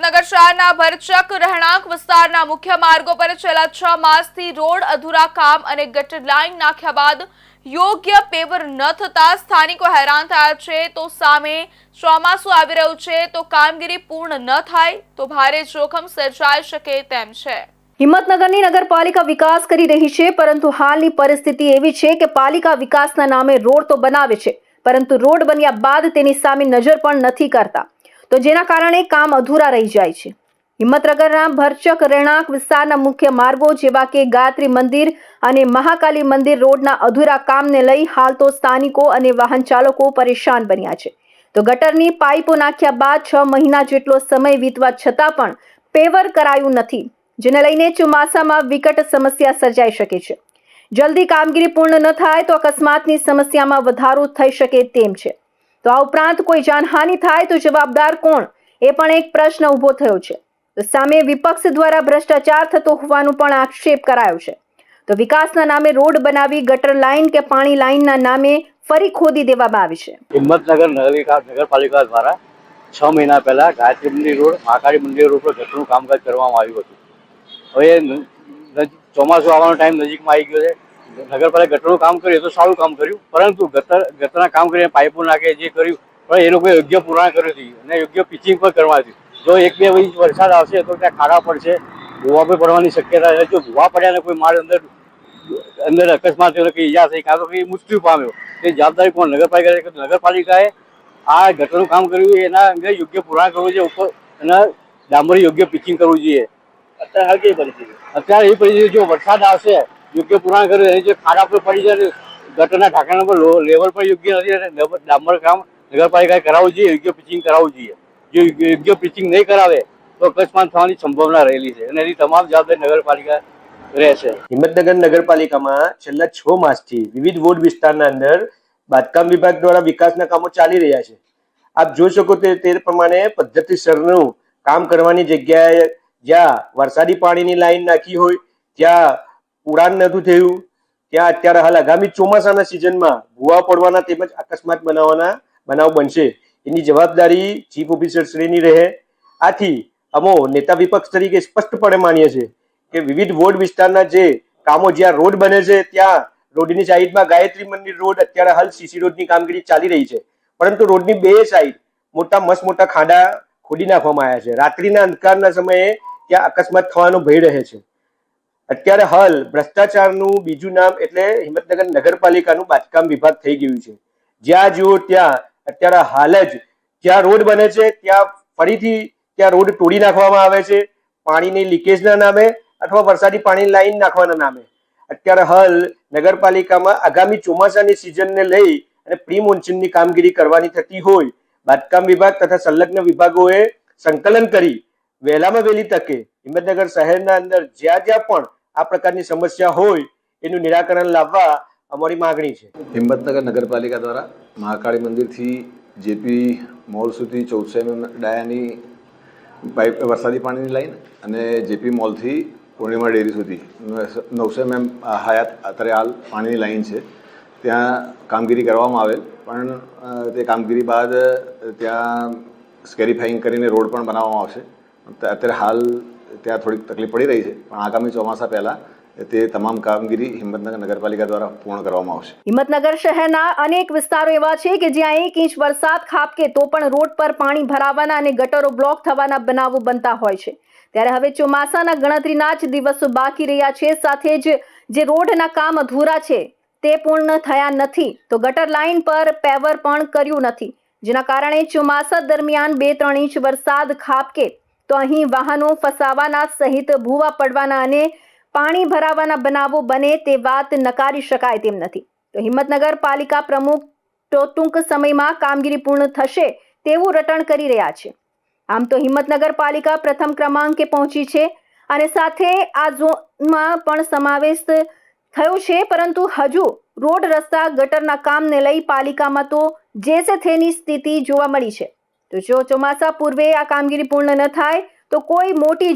હિંમતનગર શહેરના ભરચક રહેણાંક વિસ્તારના મુખ્ય માર્ગો પર છેલ્લા 6 માસથી રોડ અધૂરા કામ અને ગટર લાઇન નાખ્યા બાદ યોગ્ય પેવર ન થતા સ્થાનિકો હેરાન થયા છે। તો સામે ચોમાસું આવી રહ્યું છે તો કામગીરી પૂર્ણ ન થાય તો ભારે જોખમ સર્જાઈ શકે તેમ છે। હિંમતનગરની નગરપાલિકા વિકાસ કરી રહી છે, પરંતુ હાલની પરિસ્થિતિ એવી છે કે પાલિકા વિકાસના નામે રોડ તો બનાવે છે, પરંતુ રોડ બન્યા બાદ તેની સામે નજર પણ નથી કરતા, તો જેના કારણે કામ અધૂરા રહી જાય છે। હિંમતનગરના ભરચક રહેણાંક વિસ્તારના મુખ્ય માર્ગો જેવા કે ગાયત્રી મંદિર અને મહાકાલી મંદિર રોડના અધૂરા કામને લઈ હાલ તો સ્થાનિકો અને વાહન ચાલકો પરેશાન બન્યા છે। તો ગટરની પાઇપો નાખ્યા બાદ 6 મહિના જેટલો સમય વીતવા છતાં પણ પેવર કરાયું નથી, જેને લઈને ચોમાસામાં વિકટ સમસ્યા સર્જાઈ શકે છે। જલ્દી કામગીરી પૂર્ણ ન થાય તો અકસ્માતની સમસ્યામાં વધારો થઈ શકે તેમ છે। તો આ ઉપરાંત કોઈ જાનહાનિ થાય તો જવાબદાર કોણ, એ પણ એક પ્રશ્ન ઊભો થયો છે। તો સામે વિપક્ષ દ્વારા ભ્રષ્ટાચાર થતો હોવાનો પણ આક્ષેપ કરાયો છે। તો વિકાસના નામે રોડ બનાવી ગટર લાઇન કે પાણી લાઇનના નામે ફરી ખોદી દેવામાં આવી છે। હિંમતનગર નગરપાલિકા દ્વારા 6 મહિના પહેલા ગાયત્રી મંદિર રોડ, મહાકાળી મંદિર રોડ પર ગટરનું કામકાજ કરવામાં આવ્યું હતું। હવે ચોમાસું આવવાનો ટાઈમ નજીકમાં આવી ગયો છે। નગરપાલિકા ગટરનું કામ કર્યું તો સારું કામ કર્યું, પરંતુ ગટરના કામ કરીને પાઇપો નાખે જે કર્યું પણ એ લોકોએ યોગ્ય પુરાણ કર્યું નથી અને યોગ્ય પિચિંગ પણ કરવાથી જો 1-2 ઇંચ વરસાદ આવશે તો ત્યાં ખાડા પડશે, ભૂવા પણ પડવાની શક્યતા છે। જો ભૂવા પડ્યા ને કોઈ માળ અંદર અકસ્માત થયો કે ઈજા થઈ કાં તો કંઈ મૃત્યુ પામ્યો તે જવાબદારી કોણ? નગરપાલિકાએ આ ગટરનું કામ કર્યું એના અંગે યોગ્ય પુરાણ કરવું જોઈએ, ઉપર એના ડામરી યોગ્ય પિચિંગ કરવું જોઈએ। અત્યારે હાલ કેવી પરિસ્થિતિ? અત્યારે એ પરિસ્થિતિ જો વરસાદ આવશે યોગ્ય પુરાણ કર્યું એની જે ખાડા પર પડી જાય, ગટરના ઢાંકણા પર લેવલ પણ યોગ્ય નથી અને ડામર કામ નગરપાલિકાએ કરાવવું જોઈએ, યોગ્ય પિચિંગ કરાવવું જોઈએ। જો યોગ્ય પિચિંગ નહીં કરાવે તો અકસ્માત થવાની સંભાવના રહેલી છે અને એની તમામ જવાબદારી નગરપાલિકા રહેશે। હિંમતનગર નગરપાલિકામાં છેલ્લા 6 માસથી વિવિધ વોર્ડ વિસ્તારના અંદર બાંધકામ વિભાગ દ્વારા વિકાસના કામો ચાલી રહ્યા છે। આપ જોઈ શકો તે પ્રમાણે પદ્ધતિસરનું કામ કરવાની જગ્યાએ જ્યાં વરસાદી પાણીની લાઈન નાખી હોય ત્યાં ઉડાન નહોતું થયું, ત્યાં અત્યારે હાલ આગામી ચોમાસાના સિઝનમાં ભૂવા પડવાના તેમજ અકસ્માત બનાવ બનશે, એની જવાબદારી ચીફ ઓફિસર શ્રીની રહે। આથી અમો નેતા વિપક્ષ તરીકે સ્પષ્ટપણે માનીએ છીએ કે વિવિધ વોર્ડ વિસ્તારના જે કામો જ્યાં રોડ બને છે ત્યાં રોડની સાઈડમાં ગાયત્રી મંદિર રોડ અત્યારે હાલ સીસી રોડની કામગીરી ચાલી રહી છે, પરંતુ રોડની બે સાઈડ મોટા ખાડા ખોદી નાખવામાં આવ્યા છે। રાત્રિના અંધકારના સમયે ત્યાં અકસ્માત થવાનો ભય રહે છે। અત્યારે હાલ ભ્રષ્ટાચારનું બીજું નામ એટલે હિંમતનગર નગરપાલિકાનું બાંધકામ વિભાગ થઈ ગયું છે। જ્યાં જુઓ ત્યાં અત્યારે હાલ જ જ્યાં રોડ બને છે ત્યાં ફરીથી ત્યાં રોડ તોડી નાખવામાં આવે છે, પાણીની લીકેજના નામે અથવા વરસાદી પાણી લાઈન નાખવાના નામે। અત્યારે હાલ નગરપાલિકામાં આગામી ચોમાસાની સિઝનને લઈ અને પ્રી મોન્સૂનની કામગીરી કરવાની થતી હોય, બાંધકામ વિભાગ તથા સંલગ્ન વિભાગોએ સંકલન કરી વહેલામાં વહેલી તકે હિંમતનગર શહેરના અંદર જ્યાં પણ આ પ્રકારની સમસ્યા હોય એનું નિરાકરણ લાવવા અમારી માંગણી છે। હિંમતનગર નગરપાલિકા દ્વારા મહાકાળી મંદિરથી જેપી મોલ સુધી 1400 mm ડાયાની પાઇપ વરસાદી પાણીની લાઈન અને જેપી મોલથી પૂર્ણિમા ડેરી સુધી 900 mm હયાત અત્યારે હાલ પાણીની લાઈન છે, ત્યાં કામગીરી કરવામાં આવેલ, પણ તે કામગીરી બાદ ત્યાં સ્કેરીફાઈંગ કરીને રોડ પણ બનાવવામાં આવશે। અત્યારે હાલ ત્યાં થોડીક તકલીફ પડી રહી છે, પણ આગામી ચોમાસા પહેલાં તે તમામ કામગીરી હિંમતનગર નગરપાલિકા દ્વારા પૂર્ણ કરવામાં આવશે। હિંમતનગર શહેરના અનેક વિસ્તારો એવા છે કે જ્યાં 1 ઇંચ વરસાદ ખાબકે તો પણ રોડ પર પાણી ભરાવાના અને ગટરો બ્લોક થવાના બનાવો બનતા હોય છે। ત્યારે હવે ચોમાસાના ગણતરીના જ દિવસો બાકી રહ્યા છે, સાથે જ જે રોડના કામ અધૂરા છે તે પૂર્ણ થયા નથી, તો ગટર લાઇન પર પેવર પણ કર્યું નથી, જેના કારણે ચોમાસા દરમિયાન 2-3 ઇંચ વરસાદ ખાબકે તો અહીં વાહનો ફસાવાના સહિત ભૂવા પડવાના અને પાણી ભરાવાના બનાવો બને તે વાત નકારી શકાય તેમ નથી। તો હિંમતનગર પાલિકા પ્રમુખ ટૂંક સમયમાં કામગીરી પૂર્ણ થશે તેવું રટણ કરી રહ્યા છે। આમ તો હિંમતનગર પાલિકા પ્રથમ ક્રમાંકે પહોંચી છે અને સાથે આ ઝોનમાં પણ સમાવેશ થયો છે, પરંતુ હજુ રોડ રસ્તા ગટરના કામને લઈ પાલિકામાં તો જે છે તેની સ્થિતિ જોવા મળી છે। તો જો ચોમાસા પૂર્વે આ કામગીરી પૂર્ણ ન થાય તો કોઈ મોટી